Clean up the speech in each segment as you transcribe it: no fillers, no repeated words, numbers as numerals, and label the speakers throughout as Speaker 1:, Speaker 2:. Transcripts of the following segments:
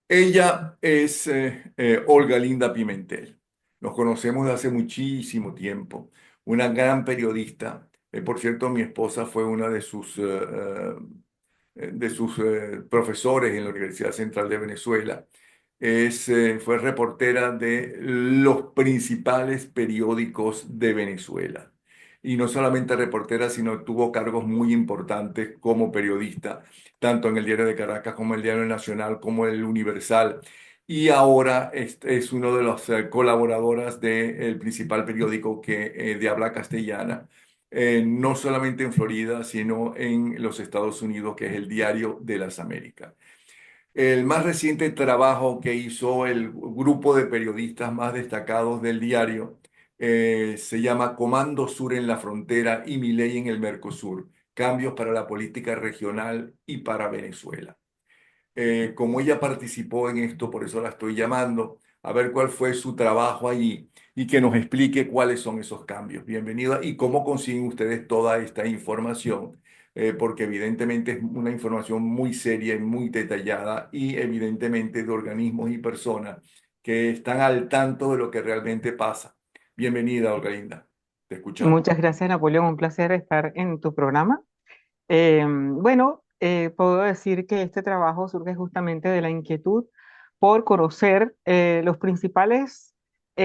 Speaker 1: Ella es Olga Linda Pimentel. Nos conocemos de hace muchísimo tiempo. Una gran periodista. Por cierto, mi esposa fue una de sus profesores en la Universidad Central de Venezuela. Fue reportera de los principales periódicos de Venezuela. Y no solamente reportera, sino tuvo cargos muy importantes como periodista, tanto en el Diario de Caracas como el Diario Nacional, como el Universal. Y ahora es uno de los colaboradoras del principal periódico de habla castellana, no solamente en Florida, sino en los Estados Unidos, que es el Diario de las Américas. El más reciente trabajo que hizo el grupo de periodistas más destacados del diario se llama Comando Sur en la frontera y Milei en el Mercosur, cambios para la política regional y para Venezuela. Como ella participó en esto, por eso la estoy llamando, a ver cuál fue su trabajo allí y que nos explique cuáles son esos cambios. Bienvenida y cómo consiguen ustedes toda esta información, porque evidentemente es una información muy seria y muy detallada y evidentemente de organismos y personas que están al tanto de lo que realmente pasa. Bienvenida, Olga Linda. Te escuchamos.
Speaker 2: Muchas gracias, Napoleón. Un placer estar en tu programa. Puedo decir que este trabajo surge justamente de la inquietud por conocer los principales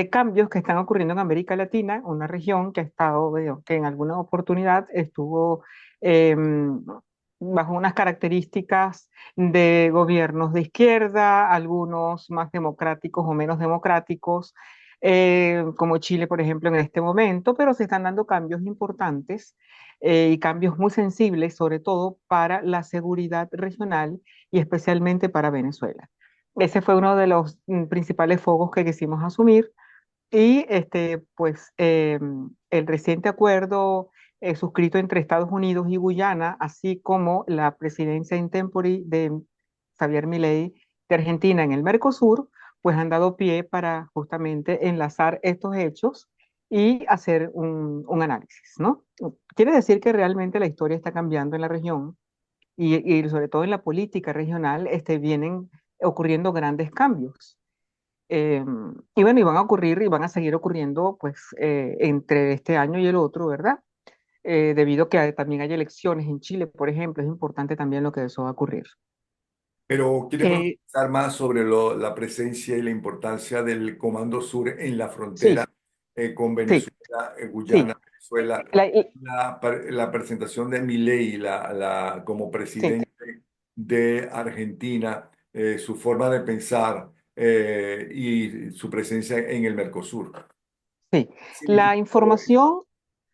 Speaker 2: cambios que están ocurriendo en América Latina, una región que ha estado, que en alguna oportunidad estuvo bajo unas características de gobiernos de izquierda, algunos más democráticos o menos democráticos, como Chile, por ejemplo, en este momento, pero se están dando cambios importantes y cambios muy sensibles, sobre todo para la seguridad regional y especialmente para Venezuela. Ese fue uno de los principales focos que quisimos asumir y el reciente acuerdo suscrito entre Estados Unidos y Guyana, así como la presidencia in tempore de Javier Milei de Argentina en el Mercosur, pues han dado pie para justamente enlazar estos hechos y hacer un análisis, ¿no? Quiere decir que realmente la historia está cambiando en la región y sobre todo en la política regional vienen ocurriendo grandes cambios. Eh, y bueno, y van a ocurrir y van a seguir ocurriendo pues entre este año y el otro, ¿verdad? Debido a que también hay elecciones en Chile, por ejemplo, es importante también lo que eso va a ocurrir.
Speaker 1: Pero ¿quiere
Speaker 2: Eh,
Speaker 1: profundizar más sobre la presencia y la importancia del Comando Sur en la
Speaker 2: sí,
Speaker 1: frontera con
Speaker 2: sí,
Speaker 1: Venezuela,
Speaker 2: sí,
Speaker 1: Guyana, Venezuela, la presentación de Milei como
Speaker 2: sí,
Speaker 1: presidente de Argentina, su forma de pensar y su presencia en el Mercosur?
Speaker 2: sí.
Speaker 1: ¿Qué
Speaker 2: La
Speaker 1: significa todo eso?
Speaker 2: información,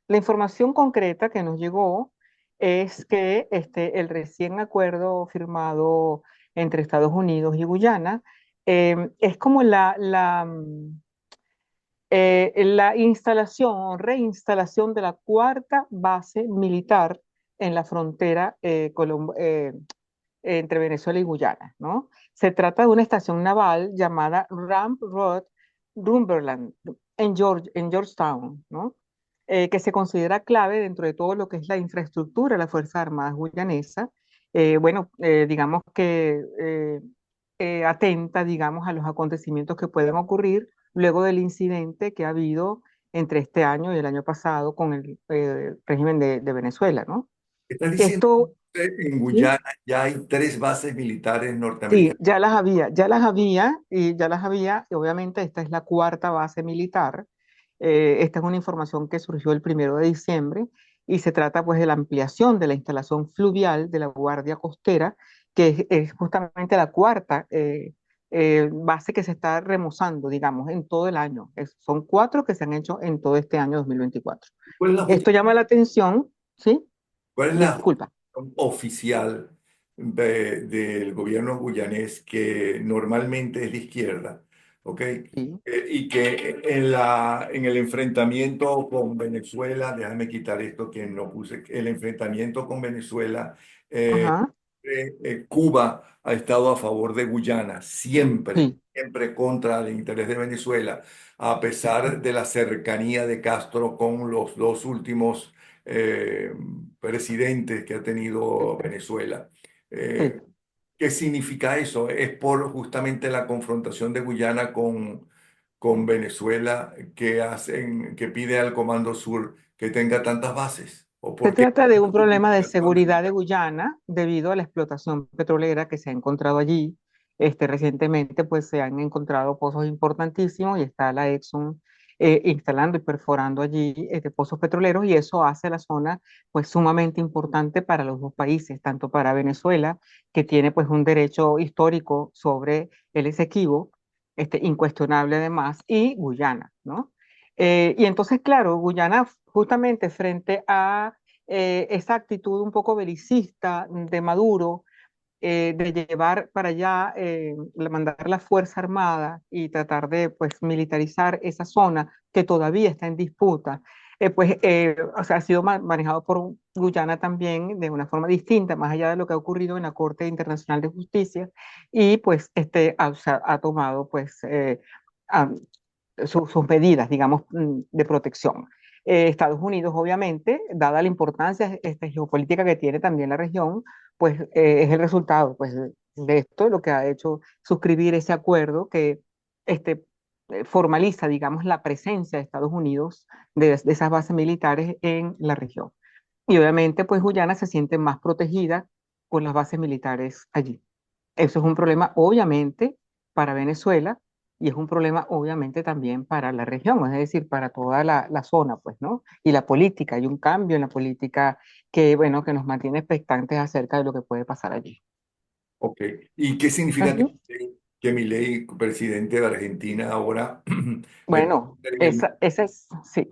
Speaker 2: la información concreta que nos llegó es que el recién acuerdo firmado entre Estados Unidos y Guyana es como la instalación o reinstalación de la cuarta base militar en la frontera entre Venezuela y Guyana, ¿no? Se trata de una estación naval llamada Ramp Road Rumberland en Georgetown, ¿no? Que se considera clave dentro de todo lo que es la infraestructura de las Fuerzas Armadas guyanesa. Digamos que atenta, digamos, a los acontecimientos que pueden ocurrir luego del incidente que ha habido entre este año y el año pasado con el régimen de Venezuela, ¿no?
Speaker 1: ¿Estás diciendo
Speaker 2: Esto,
Speaker 1: que en
Speaker 2: ¿sí?
Speaker 1: Guyana ya hay 3 bases militares
Speaker 2: Sí,
Speaker 1: norteamericanas?
Speaker 2: ya las había, y obviamente esta es la cuarta base militar. Esta es una información que surgió el 1 de diciembre y se trata pues de la ampliación de la instalación fluvial de la Guardia Costera, que es justamente la cuarta base que se está remozando, digamos, en todo el año. Son cuatro que se han hecho en todo este año 2024.
Speaker 1: ¿Cuál es la
Speaker 2: Esto llama la atención, ¿sí?
Speaker 1: ¿Cuál es la
Speaker 2: Disculpa.
Speaker 1: justificación oficial del gobierno guyanés, que normalmente es de izquierda? ¿Ok?
Speaker 2: Sí.
Speaker 1: Y que en el enfrentamiento con Venezuela, déjame quitar esto que no puse, el enfrentamiento con Venezuela, eh,
Speaker 2: Ajá,
Speaker 1: Cuba ha estado a favor de Guyana, siempre,
Speaker 2: sí,
Speaker 1: siempre contra el interés de Venezuela, a pesar de la cercanía de Castro con los dos últimos eh, presidentes que ha tenido Venezuela.
Speaker 2: sí.
Speaker 1: Eh, ¿Qué significa eso? ¿Es por justamente la confrontación de Guyana con Venezuela que hacen, que pide al Comando Sur que tenga tantas bases? ¿O
Speaker 2: Se
Speaker 1: por qué
Speaker 2: trata de un
Speaker 1: la
Speaker 2: problema de
Speaker 1: justificación de
Speaker 2: seguridad de
Speaker 1: Guyana?
Speaker 2: Guyana debido a la explotación petrolera que se ha encontrado allí. Recientemente pues se han encontrado pozos importantísimos y está la Exxon instalando y perforando allí pozos petroleros y eso hace la zona pues sumamente importante para los dos países, tanto para Venezuela, que tiene pues un derecho histórico sobre el Esequibo, incuestionable además, y Guyana, ¿no? Y entonces, claro, Guyana justamente frente a esa actitud un poco belicista de Maduro, de llevar para allá, mandar la Fuerza Armada y tratar de pues, militarizar esa zona que todavía está en disputa, o sea, ha sido manejado por Guyana también de una forma distinta, más allá de lo que ha ocurrido en la Corte Internacional de Justicia, y pues o sea, ha tomado pues sus medidas, digamos, de protección. Estados Unidos, obviamente, dada la importancia geopolítica que tiene también la región, pues es el resultado pues, de esto, lo que ha hecho suscribir ese acuerdo que este, formaliza, digamos, la presencia de Estados Unidos de esas bases militares en la región. Y obviamente, pues Guyana se siente más protegida con las bases militares allí. Eso es un problema, obviamente, para Venezuela y es un problema, obviamente, también para la región, es decir, para toda la zona, pues, ¿no? Y la política, hay un cambio en la política que, bueno, que nos mantiene expectantes acerca de lo que puede pasar allí.
Speaker 1: Ok. ¿Y qué significa
Speaker 2: Ujú.
Speaker 1: que Milei, presidente de Argentina, ahora le puede
Speaker 2: Bueno,
Speaker 1: meter en el...
Speaker 2: sí,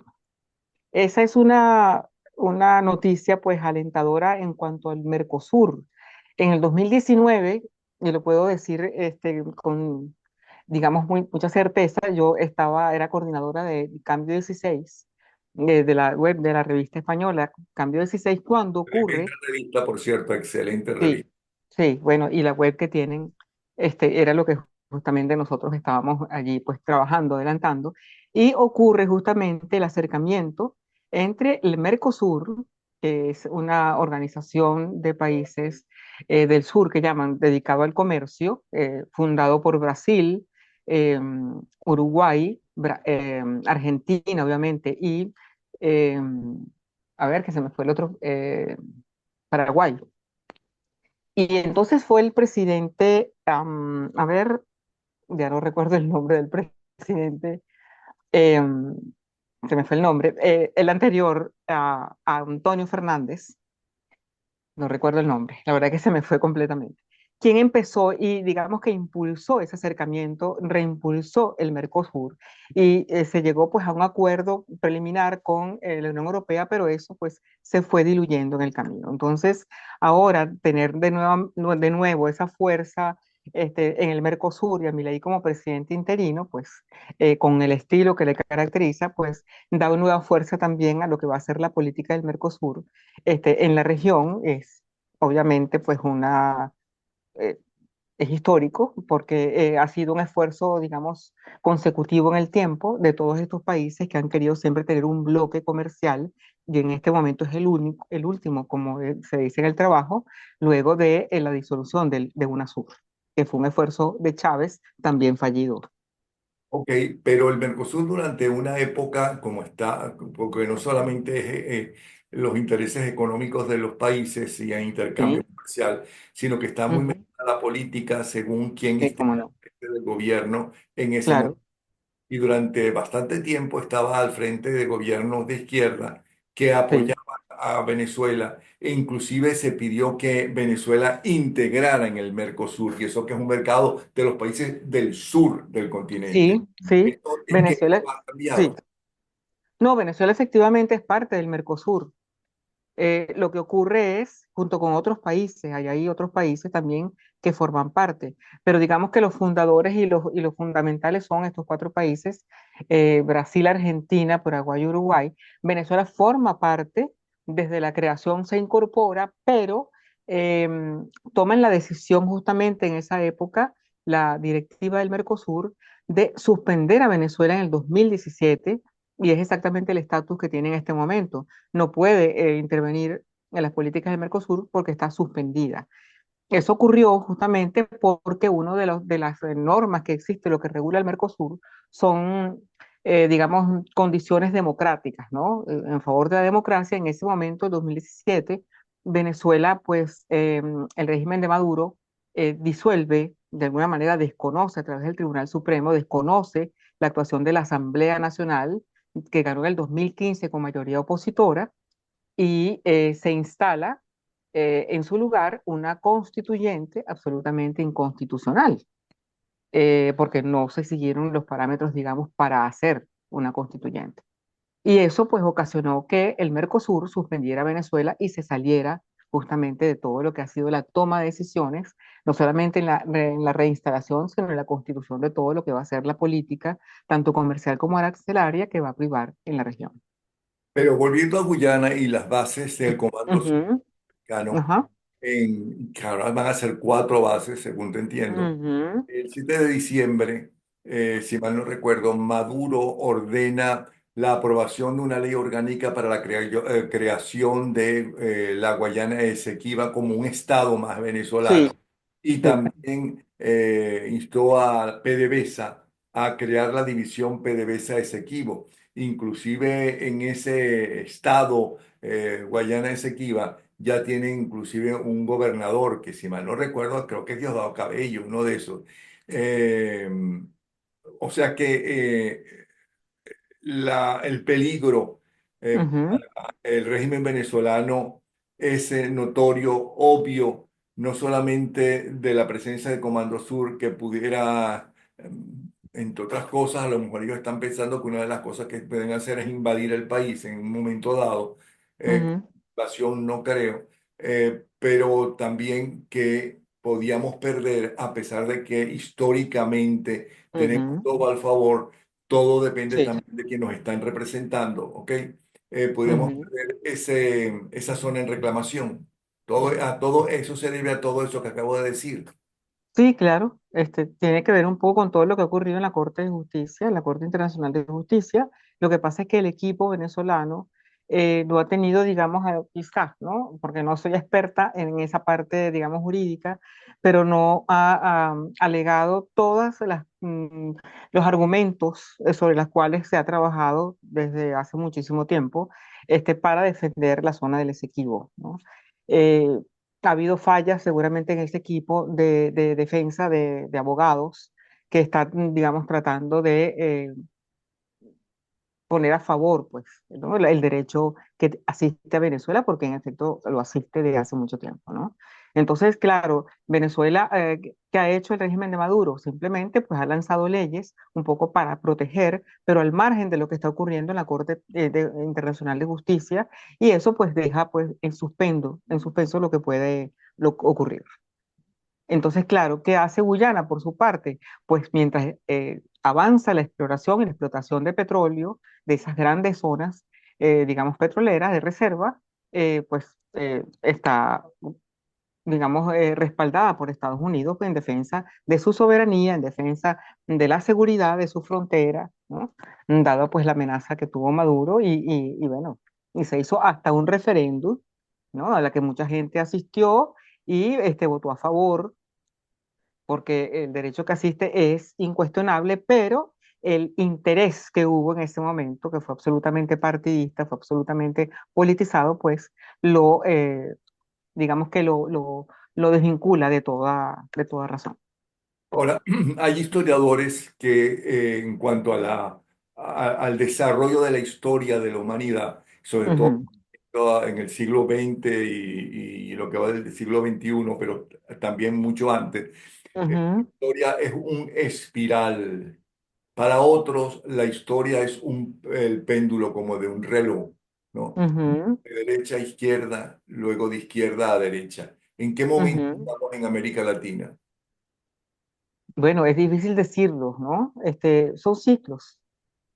Speaker 2: esa es una noticia, pues, alentadora en cuanto al Mercosur. En el 2019, y lo puedo decir con digamos, mucha certeza. Yo era coordinadora de Cambio 16, de la web de la revista española Cambio 16, cuando
Speaker 1: Tremenda
Speaker 2: ocurre,
Speaker 1: revista, por cierto, excelente
Speaker 2: sí,
Speaker 1: revista.
Speaker 2: sí, bueno, y la web que tienen, era lo que justamente nosotros estábamos allí pues trabajando, adelantando, y ocurre justamente el acercamiento entre el Mercosur, que es una organización de países del sur que llaman dedicado al comercio, fundado por Brasil, eh, Uruguay, Argentina, obviamente, y eh, a ver, que se me fue el otro, Paraguay. Y entonces fue el presidente, a ver, ya no recuerdo el nombre del presidente, em, se me fue el nombre, el anterior a Antonio Fernández, no recuerdo el nombre, la verdad que se me fue completamente. Quien empezó y digamos que impulsó ese acercamiento, reimpulsó el Mercosur y se llegó pues a un acuerdo preliminar con la Unión Europea, pero eso pues se fue diluyendo en el camino. Entonces, ahora tener de nuevo esa fuerza en el Mercosur y a Milei como presidente interino, pues con el estilo que le caracteriza, pues da una nueva fuerza también a lo que va a ser la política del Mercosur en la región. Es obviamente pues eh, es histórico porque ha sido un esfuerzo, digamos, consecutivo en el tiempo de todos estos países que han querido siempre tener un bloque comercial y en este momento es el único, el último, como se dice en el trabajo, luego de la disolución de UNASUR, que fue un esfuerzo de Chávez también fallido.
Speaker 1: Ok, pero el Mercosur durante una época como está, porque no solamente es los intereses económicos de los países y el
Speaker 2: Sí,
Speaker 1: intercambio comercial, sino que está muy
Speaker 2: ujú,
Speaker 1: metida la política según quién
Speaker 2: sí,
Speaker 1: esté
Speaker 2: cómo no,
Speaker 1: al frente del gobierno en ese momento.
Speaker 2: claro,
Speaker 1: Y durante bastante tiempo estaba al frente de gobiernos de izquierda que
Speaker 2: sí.
Speaker 1: apoyaban a Venezuela e inclusive se pidió que Venezuela integrara en el Mercosur, y eso que es un mercado de los países del sur del continente.
Speaker 2: Sí, sí,
Speaker 1: ¿Esto en qué
Speaker 2: Venezuela,
Speaker 1: forma ha
Speaker 2: sí.
Speaker 1: cambiado?
Speaker 2: No, Venezuela efectivamente es parte del Mercosur. Lo que ocurre es, junto con otros países, hay otros países también que forman parte, pero digamos que los fundadores y los fundamentales son estos cuatro países, Brasil, Argentina, Paraguay y Uruguay. Venezuela forma parte, desde la creación se incorpora, pero eh, toman la decisión justamente en esa época, la directiva del Mercosur, de suspender a Venezuela en el 2017 y es exactamente el estatus que tiene en este momento. No puede intervenir en las políticas del Mercosur porque está suspendida. Eso ocurrió justamente porque uno de las normas que existe, lo que regula el Mercosur, son, digamos, condiciones democráticas, ¿no? En favor de la democracia, en ese momento, en 2017, Venezuela, pues, el régimen de Maduro disuelve, de alguna manera desconoce a través del Tribunal Supremo, desconoce la actuación de la Asamblea Nacional, que ganó en el 2015 con mayoría opositora, y se instala en su lugar una constituyente absolutamente inconstitucional, porque no se siguieron los parámetros, digamos, para hacer una constituyente. Y eso pues ocasionó que el Mercosur suspendiera a Venezuela y se saliera justamente de todo lo que ha sido la toma de decisiones, no solamente en la reinstalación, sino en la constitución de todo lo que va a ser la política, tanto comercial como arancelaria, que va a privar en la región.
Speaker 1: Pero volviendo a Guyana y las bases del Comando
Speaker 2: Ujú,
Speaker 1: Surcano,
Speaker 2: ajá,
Speaker 1: que ahora van a ser cuatro bases, según te entiendo.
Speaker 2: ujú,
Speaker 1: El 7 de diciembre, si mal no recuerdo, Maduro ordena la aprobación de una ley orgánica para la creación de la Guayana Esequiba como un estado más
Speaker 2: sí,
Speaker 1: venezolano. Y
Speaker 2: sí.
Speaker 1: también instó a PDVSA a crear la división PDVSA Esequibo. Inclusive en ese estado, Guayana Esequiba, ya tiene inclusive un gobernador que, si mal no recuerdo, creo que es Diosdado Cabello, uno de esos. Eh, o sea que el peligro
Speaker 2: Ujú,
Speaker 1: para el régimen venezolano es notorio, obvio, no solamente de la presencia de Comando Sur que pudiera, entre otras cosas, a lo mejor ellos están pensando que una de las cosas que pueden hacer es invadir el país en un momento dado.
Speaker 2: ujú,
Speaker 1: Invasión no creo, pero también que podíamos perder a pesar de que históricamente tenemos
Speaker 2: ujú,
Speaker 1: todo al favor. Todo depende
Speaker 2: sí,
Speaker 1: también de quien nos están representando, ¿ok? Podríamos
Speaker 2: ujú.
Speaker 1: perder esa zona en reclamación. Todo eso se debe a todo eso que acabo de decir.
Speaker 2: Sí, claro, tiene que ver un poco con todo lo que ha ocurrido en la Corte de Justicia, en la Corte Internacional de Justicia. Lo que pasa es que el equipo venezolano no ha tenido, digamos, quizás, ¿no? Porque no soy experta en esa parte, digamos, jurídica, pero no ha alegado todas los argumentos sobre los cuales se ha trabajado desde hace muchísimo tiempo, para defender la zona del Esequibo, ¿no? Eh, Ha habido fallas seguramente en ese equipo de defensa de abogados que están, digamos, tratando de poner a favor, pues, ¿no? El derecho que asiste a Venezuela, porque en efecto lo asiste desde hace mucho tiempo, ¿no? Entonces, claro, Venezuela, ¿qué ha hecho el régimen de Maduro? Simplemente, pues, ha lanzado leyes un poco para proteger, pero al margen de lo que está ocurriendo en la Corte Internacional de Justicia, y eso, pues, deja, pues, en suspenso lo que puede ocurrir. Entonces, claro, ¿qué hace Guyana por su parte? Pues mientras avanza la exploración y la explotación de petróleo de esas grandes zonas, digamos, petroleras de reserva, está, digamos, respaldada por Estados Unidos en defensa de su soberanía, en defensa de la seguridad de su frontera, ¿no? Dado pues la amenaza que tuvo Maduro y bueno, y se hizo hasta un referéndum, ¿no? A la que mucha gente asistió y votó a favor porque el derecho que asiste es incuestionable, pero el interés que hubo en ese momento, que fue absolutamente partidista, fue absolutamente politizado, pues lo, digamos que lo desvincula de toda razón.
Speaker 1: Ahora, hay historiadores que en cuanto a al desarrollo de la historia de la humanidad, sobre todo
Speaker 2: Ujú,
Speaker 1: en el siglo XX y lo que va del siglo XXI, pero también mucho antes, la
Speaker 2: ujú,
Speaker 1: historia es un espiral. Para otros, la historia es el péndulo como de un reloj, ¿no?
Speaker 2: ujú,
Speaker 1: De derecha a izquierda, luego de izquierda a derecha. ¿En qué momento
Speaker 2: ujú.
Speaker 1: estamos en América Latina?
Speaker 2: Bueno, es difícil decirlo, ¿no? Son ciclos.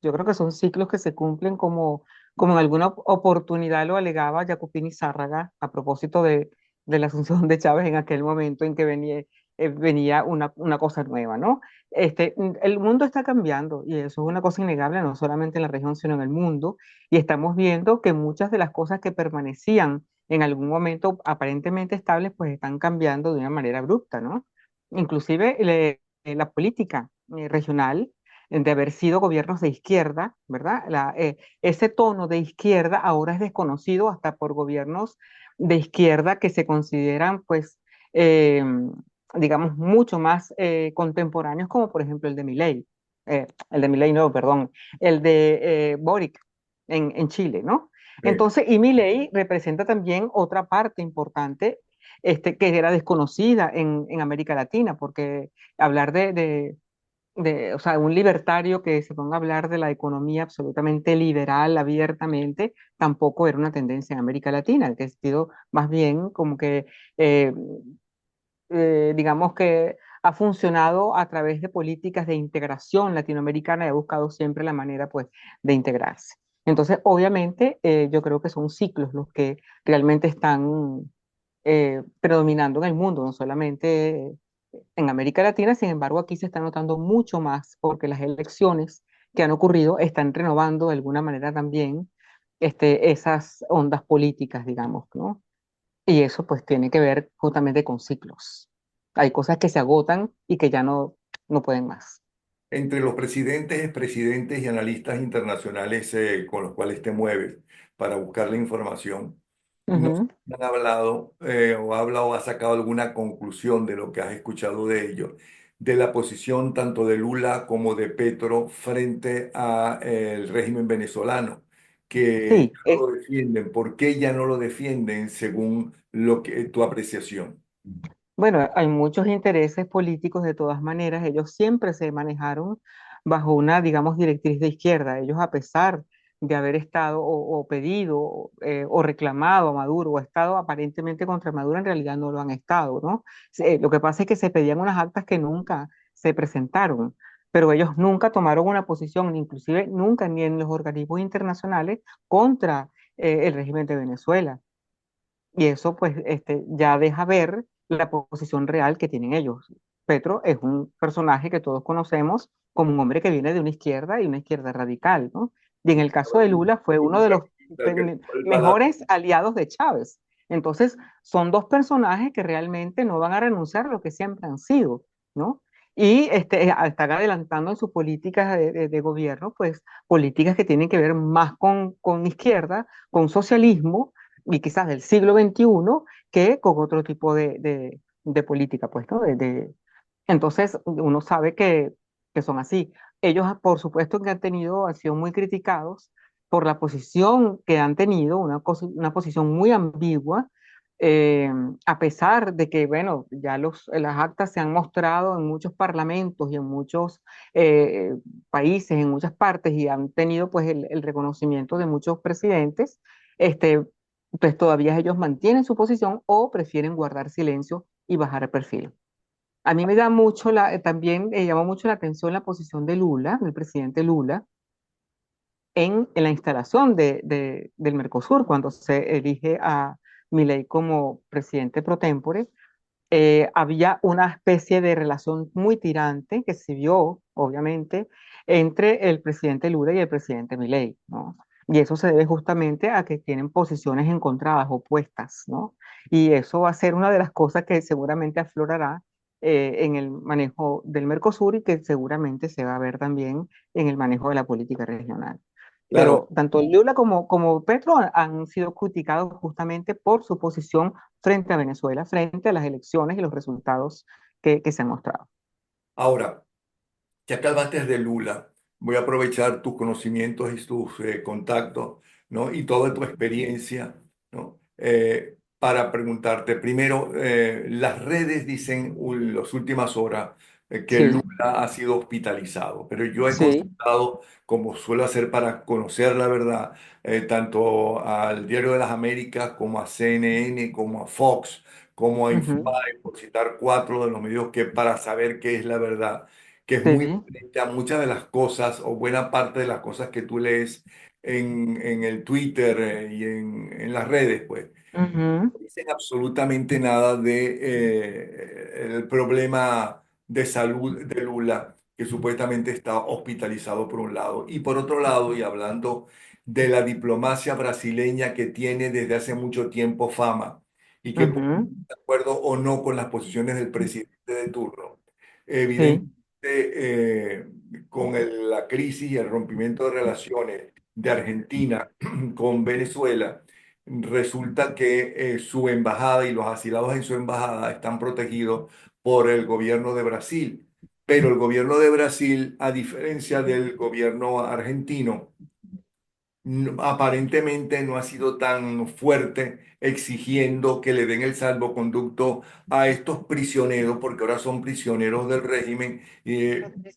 Speaker 2: Yo creo que son ciclos que se cumplen como en alguna oportunidad lo alegaba Jacopini Zárraga a propósito de la asunción de Chávez en aquel momento en que venía una cosa nueva, ¿no? El mundo está cambiando y eso es una cosa innegable, no solamente en la región, sino en el mundo. Y estamos viendo que muchas de las cosas que permanecían en algún momento aparentemente estables, pues están cambiando de una manera abrupta, ¿no? Inclusive la política regional, de haber sido gobiernos de izquierda, ¿verdad? Ese tono de izquierda ahora es desconocido hasta por gobiernos de izquierda que se consideran, pues, eh, digamos, mucho más contemporáneos, como por ejemplo el de Milei no, perdón, el de Boric en Chile, ¿no?
Speaker 1: Sí.
Speaker 2: Entonces, y Milei representa también otra parte importante que era desconocida en América Latina, porque hablar o sea, un libertario que se ponga a hablar de la economía absolutamente liberal abiertamente, tampoco era una tendencia en América Latina, que ha sido más bien como que, eh, digamos que ha funcionado a través de políticas de integración latinoamericana y ha buscado siempre la manera, pues, de integrarse. Entonces, obviamente, yo creo que son ciclos los que realmente están predominando en el mundo, no solamente en América Latina. Sin embargo, aquí se está notando mucho más porque las elecciones que han ocurrido están renovando de alguna manera también esas ondas políticas, digamos, ¿no? Y eso pues tiene que ver justamente con ciclos. Hay cosas que se agotan y que ya no pueden más.
Speaker 1: Entre los presidentes, expresidentes y analistas internacionales con los cuales te mueves para buscar la información, ¿no
Speaker 2: Ujú.
Speaker 1: han hablado o ha hablado o ha sacado alguna conclusión de lo que has escuchado de ellos, de la posición tanto de Lula como de Petro frente a, el régimen venezolano, que
Speaker 2: Sí,
Speaker 1: ya no lo defienden? ¿Por qué ya no lo defienden según lo que tu apreciación?
Speaker 2: bueno, hay muchos intereses políticos de todas maneras. Ellos siempre se manejaron bajo una, digamos, directriz de izquierda. Ellos, a pesar de haber estado o pedido o reclamado a Maduro o estado aparentemente contra Maduro, en realidad no lo han estado, ¿no? Lo que pasa es que se pedían unas actas que nunca se presentaron, pero ellos nunca tomaron una posición, inclusive nunca ni en los organismos internacionales, contra el régimen de Venezuela. Y eso pues ya deja ver la posición real que tienen ellos. Petro es un personaje que todos conocemos como un hombre que viene de una izquierda y una izquierda radical, ¿no? Y en el caso de Lula fue uno de los mejores aliados de Chávez. Entonces, son dos personajes que realmente no van a renunciar a lo que siempre han sido, ¿no? Y están adelantando en sus políticas de gobierno, pues políticas que tienen que ver más con izquierda, con socialismo, y quizás del siglo XXI que con otro tipo de política, pues, ¿no? Entonces, uno sabe que son así. Ellos, por supuesto, que han sido muy criticados por la posición que han tenido, una posición muy ambigua, eh, a pesar de que, bueno, ya las actas se han mostrado en muchos parlamentos y en muchos eh, países, en muchas partes, y han tenido, pues, el reconocimiento de muchos presidentes. Pues todavía ellos mantienen su posición o prefieren guardar silencio y bajar el perfil. A mí me da mucho también llamó mucho la atención la posición de Lula, del presidente Lula, en la instalación del Mercosur, cuando se elige a Milei como presidente pro tempore. Había una especie de relación muy tirante que se vio, obviamente, entre el presidente Lula y el presidente Milei, ¿no? Y eso se debe justamente a que tienen posiciones encontradas, opuestas, ¿no? Y eso va a ser una de las cosas que seguramente aflorará en el manejo del Mercosur y que seguramente se va a ver también en el manejo de la política regional.
Speaker 1: Claro.
Speaker 2: Pero tanto Lula como Petro han sido criticados justamente por su posición frente a Venezuela, frente a las elecciones y los resultados que se han mostrado.
Speaker 1: Ahora, ya que hablaste de Lula, voy a aprovechar tus conocimientos y tus contactos, ¿no? Y toda tu experiencia, ¿no? Para preguntarte, primero, las redes dicen en las últimas horas que
Speaker 2: Sí,
Speaker 1: Lula ha sido hospitalizado, pero yo he
Speaker 2: sí,
Speaker 1: consultado, como suelo hacer para conocer la verdad, tanto al Diario de las Américas como a CNN, como a Fox, como a
Speaker 2: ujú,
Speaker 1: Infobae, por citar cuatro de los medios que para saber qué es la verdad, que es muy
Speaker 2: sí,
Speaker 1: diferente a muchas de las cosas o buena parte de las cosas que tú lees en el Twitter y en las redes, pues.
Speaker 2: ujú,
Speaker 1: No dicen absolutamente nada de el problema de salud de Lula, que supuestamente está hospitalizado por un lado. Y por otro lado, y hablando de la diplomacia brasileña que tiene desde hace mucho tiempo fama y que puede
Speaker 2: Ujú,
Speaker 1: estar de acuerdo o no con las posiciones del presidente de turno.
Speaker 2: sí,
Speaker 1: Evidentemente, con la crisis y el rompimiento de relaciones de Argentina con Venezuela, resulta que su embajada y los asilados en su embajada están protegidos por el gobierno de Brasil. Pero el gobierno de Brasil, a diferencia del gobierno argentino, aparentemente no ha sido tan fuerte exigiendo que le den el salvoconducto a estos prisioneros, porque ahora son prisioneros del régimen,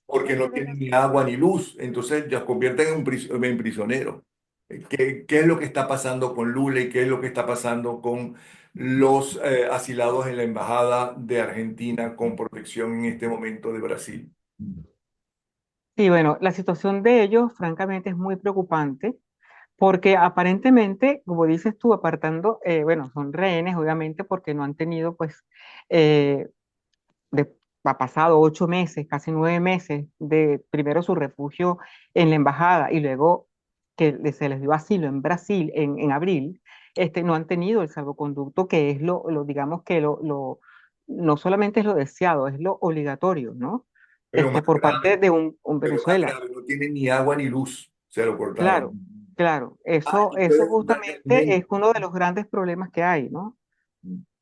Speaker 1: porque no tienen ni agua ni luz, entonces ya convierten en prisioneros. ¿Qué es lo que está pasando con Lula y qué es lo que está pasando con los asilados en la embajada de Argentina con protección en este momento de Brasil?
Speaker 2: sí, bueno, la situación de ellos, francamente, es muy preocupante porque aparentemente, como dices tú, apartando, bueno, son rehenes, obviamente, porque no han tenido, pues, eh, de, ha pasado 8 meses, casi 9 meses, de primero su refugio en la embajada y luego que se les dio asilo en Brasil en abril, no han tenido el salvoconducto, que es digamos que no solamente es lo deseado, es lo obligatorio, ¿no?
Speaker 1: Pero más
Speaker 2: Por parte
Speaker 1: grave,
Speaker 2: de un Venezuela.
Speaker 1: no tienen ni agua ni luz, se lo cortaron.
Speaker 2: Claro, claro,
Speaker 1: Ah,
Speaker 2: eso,
Speaker 1: y
Speaker 2: eso
Speaker 1: puede dar
Speaker 2: justamente
Speaker 1: alimento.
Speaker 2: es uno de los grandes problemas que hay, ¿no?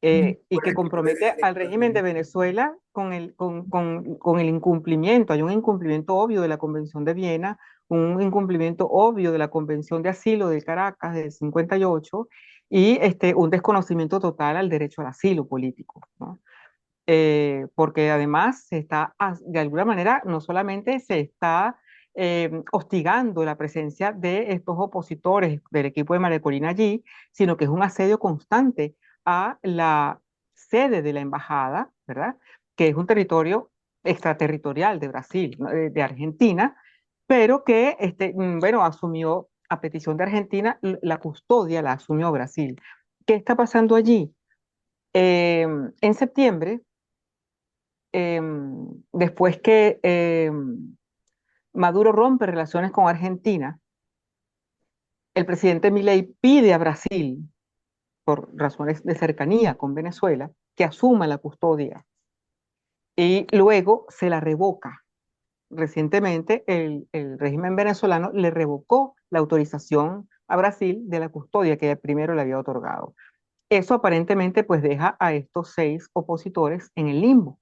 Speaker 2: Y que
Speaker 1: Puede que
Speaker 2: compromete al
Speaker 1: dar
Speaker 2: régimen de
Speaker 1: alimento.
Speaker 2: Venezuela con el incumplimiento. Hay un incumplimiento obvio de la Convención de Viena, un incumplimiento obvio de la Convención de Asilo de Caracas del 58 y un desconocimiento total al derecho al asilo político, ¿no? Porque además de alguna manera, no solamente se está hostigando la presencia de estos opositores del equipo de María Corina allí, sino que es un asedio constante a la sede de la embajada, ¿verdad? Que es un territorio extraterritorial de Brasil, ¿no? De Argentina, pero que, bueno, asumió a petición de Argentina la custodia, la asumió Brasil. ¿Qué está pasando allí? En septiembre, después que Maduro rompe relaciones con Argentina, el presidente Milei pide a Brasil, por razones de cercanía con Venezuela, que asuma la custodia y luego se la revoca. Recientemente el régimen venezolano le revocó la autorización a Brasil de la custodia que primero le había otorgado. Eso aparentemente pues deja a estos 6 opositores en el limbo,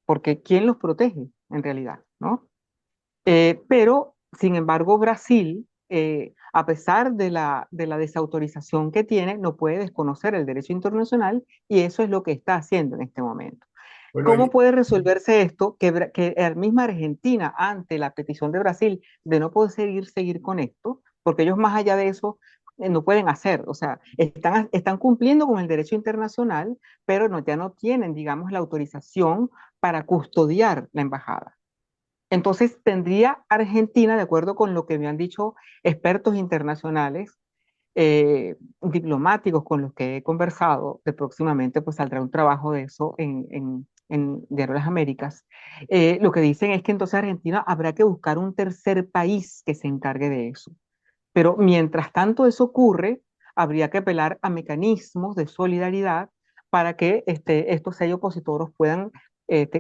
Speaker 2: porque ¿quién los protege en realidad, no? Pero, sin embargo, Brasil, a pesar de la desautorización que tiene, no puede desconocer el derecho internacional y eso es lo que está haciendo en este momento.
Speaker 1: Bueno,
Speaker 2: ¿Cómo puede resolverse esto? Que la misma Argentina, ante la petición de Brasil de no poder seguir con esto, porque ellos más allá de eso no pueden hacer, o sea, están cumpliendo con el derecho internacional, pero no, ya no tienen, digamos, la autorización para custodiar la embajada. Entonces tendría Argentina, de acuerdo con lo que me han dicho expertos internacionales, diplomáticos con los que he conversado, de próximamente pues saldrá un trabajo de eso en Diario de las Américas, lo que dicen es que entonces Argentina habrá que buscar un tercer país que se encargue de eso. Pero mientras tanto eso ocurre, habría que apelar a mecanismos de solidaridad para que estos 6 opositores puedan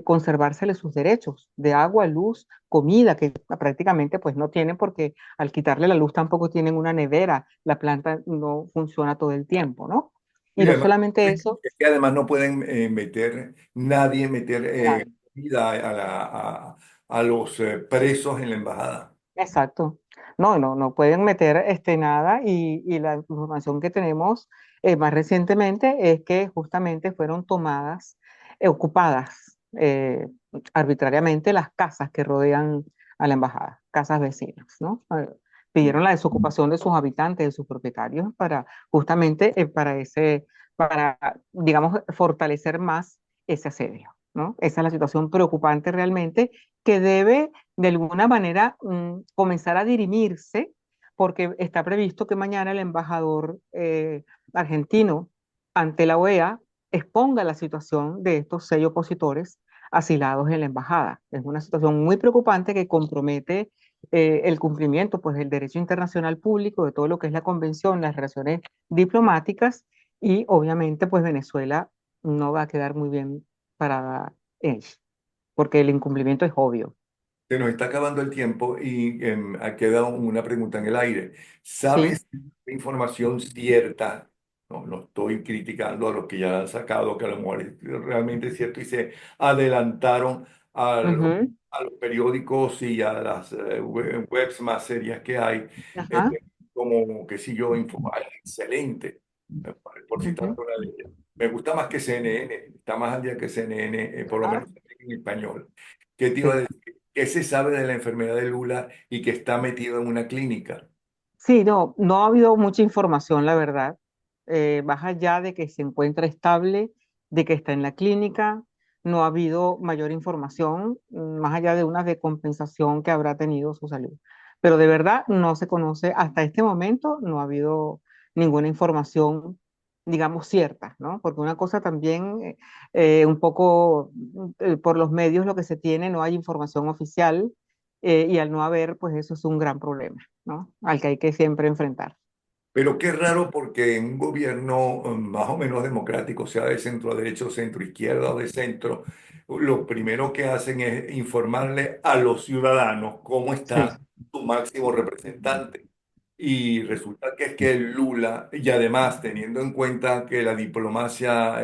Speaker 2: conservárseles sus derechos de agua, luz, comida, que prácticamente pues no tienen porque al quitarle la luz tampoco tienen una nevera, la planta no funciona todo el tiempo, ¿no? Y
Speaker 1: y
Speaker 2: no
Speaker 1: además,
Speaker 2: solamente eso,
Speaker 1: es que además no pueden nadie meter
Speaker 2: claro,
Speaker 1: comida a los presos en la embajada.
Speaker 2: exacto. No, no, no pueden meter nada y la información que tenemos más recientemente es que justamente fueron tomadas, ocupadas arbitrariamente las casas que rodean a la embajada, casas vecinas, ¿no? Pidieron la desocupación de sus habitantes, de sus propietarios, para justamente para, digamos, fortalecer más ese asedio, ¿no? Esa es la situación preocupante realmente que debe de alguna manera comenzar a dirimirse, porque está previsto que mañana el embajador argentino ante la OEA exponga la situación de estos 6 opositores asilados en la embajada. Es una situación muy preocupante que compromete el cumplimiento pues del derecho internacional público, de todo lo que es la convención, las relaciones diplomáticas y obviamente pues Venezuela no va a quedar muy bien parada en ello, porque el incumplimiento es obvio.
Speaker 1: Se nos está acabando el tiempo y ha quedado una pregunta en el aire.
Speaker 2: Sí,
Speaker 1: ¿Sabes información cierta? No, no estoy criticando a los que ya la han sacado, que a lo mejor es realmente cierto y se adelantaron a
Speaker 2: ujú,
Speaker 1: a los periódicos y a las webs más serias que hay, eh,
Speaker 2: ajá,
Speaker 1: como, qué sé yo, Infobae, excelente, por citar
Speaker 2: ujú,
Speaker 1: una de ellas. Me gusta más que CNN, está más al día que CNN, por lo
Speaker 2: ajá,
Speaker 1: menos en español. ¿Qué te iba a
Speaker 2: sí.
Speaker 1: decir? ¿Qué se sabe de la enfermedad de Lula y que está metido en una clínica?
Speaker 2: Sí, no, no ha habido mucha información, la verdad. Más allá de que se encuentra estable, de que está en la clínica, no ha habido mayor información, más allá de una decompensación que habrá tenido su salud. Pero de verdad no se conoce, hasta este momento no ha habido ninguna información, digamos, cierta, ¿no? Porque una cosa también, un poco por los medios lo que se tiene, no hay información oficial, y al no haber, pues eso es un gran problema, ¿no? Al que hay que siempre enfrentar.
Speaker 1: Pero qué raro porque en un gobierno más o menos democrático, sea de centro a derecha o centro izquierda o de centro, lo primero que hacen es informarle a los ciudadanos cómo
Speaker 2: Sí.
Speaker 1: está su máximo representante. Y resulta que es que Lula, y además teniendo en cuenta que la diplomacia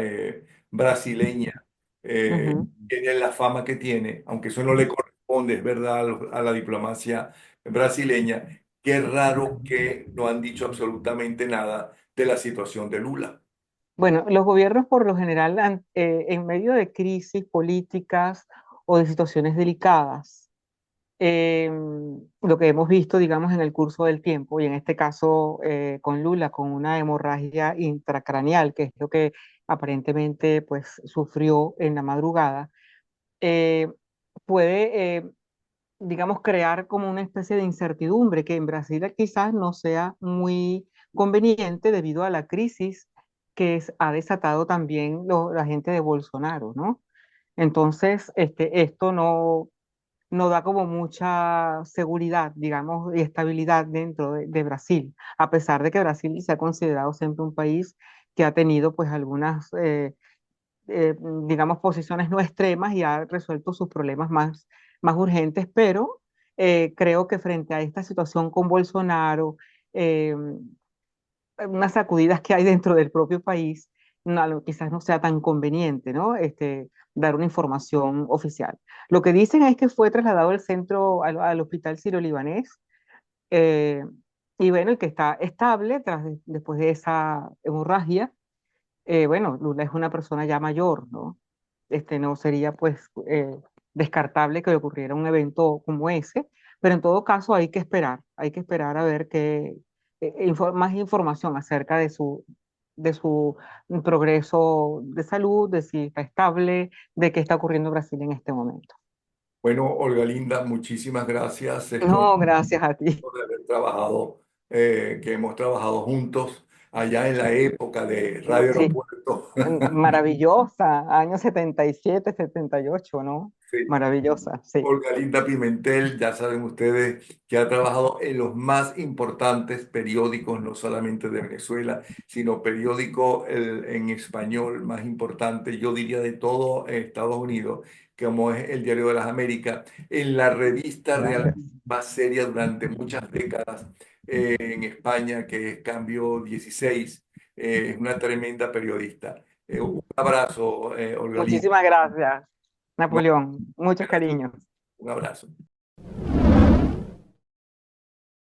Speaker 1: brasileña
Speaker 2: Ujú.
Speaker 1: tiene la fama que tiene, aunque eso no le corresponde, es verdad, a la diplomacia brasileña, qué raro que no han dicho absolutamente nada de la situación de Lula.
Speaker 2: Bueno, los gobiernos por lo general, en medio de crisis políticas o de situaciones delicadas, eh, lo que hemos visto, digamos, en el curso del tiempo, y en este caso con Lula, con una hemorragia intracraneal, que es lo que aparentemente pues, sufrió en la madrugada, eh, puede digamos, crear como una especie de incertidumbre que en Brasil quizás no sea muy conveniente debido a la crisis que ha desatado también la gente de Bolsonaro, ¿no? Entonces, esto no da como mucha seguridad, digamos, y estabilidad dentro de Brasil, a pesar de que Brasil se ha considerado siempre un país que ha tenido pues algunas digamos, posiciones no extremas y ha resuelto sus problemas más urgentes, pero creo que frente a esta situación con Bolsonaro, eh, unas sacudidas que hay dentro del propio país, quizás no sea tan conveniente, ¿no? Dar una información oficial. Lo que dicen es que fue trasladado al centro, al hospital Siro-Libanés, eh, y bueno, y que está estable después de esa hemorragia. Bueno, Lula es una persona ya mayor, ¿no? No sería pues descartable que le ocurriera un evento como ese, pero en todo caso hay que esperar a ver más información acerca de su progreso de salud, de si está estable, de qué está ocurriendo en Brasil en este momento.
Speaker 1: Bueno, Olga Linda, muchísimas gracias. Estoy
Speaker 2: No, gracias a ti.
Speaker 1: de haber trabajado, que hemos trabajado juntos allá en la época de Radio
Speaker 2: Sí,
Speaker 1: Aeropuerto.
Speaker 2: maravillosa, años 77, 78, ¿no?
Speaker 1: Sí.
Speaker 2: Maravillosa, sí.
Speaker 1: Olga Linda Pimentel, ya saben ustedes que ha trabajado en los más importantes periódicos, no solamente de Venezuela, sino periódico en español más importante, yo diría de todo Estados Unidos, como es el Diario de las Américas, en la revista realmente
Speaker 2: Gracias.
Speaker 1: más seria durante muchas décadas en España, que es Cambio 16, es una tremenda periodista. Un abrazo, Olga Linda.
Speaker 2: Muchísimas gracias,
Speaker 1: No,
Speaker 2: Napoleón. Muchos cariños.
Speaker 1: un abrazo.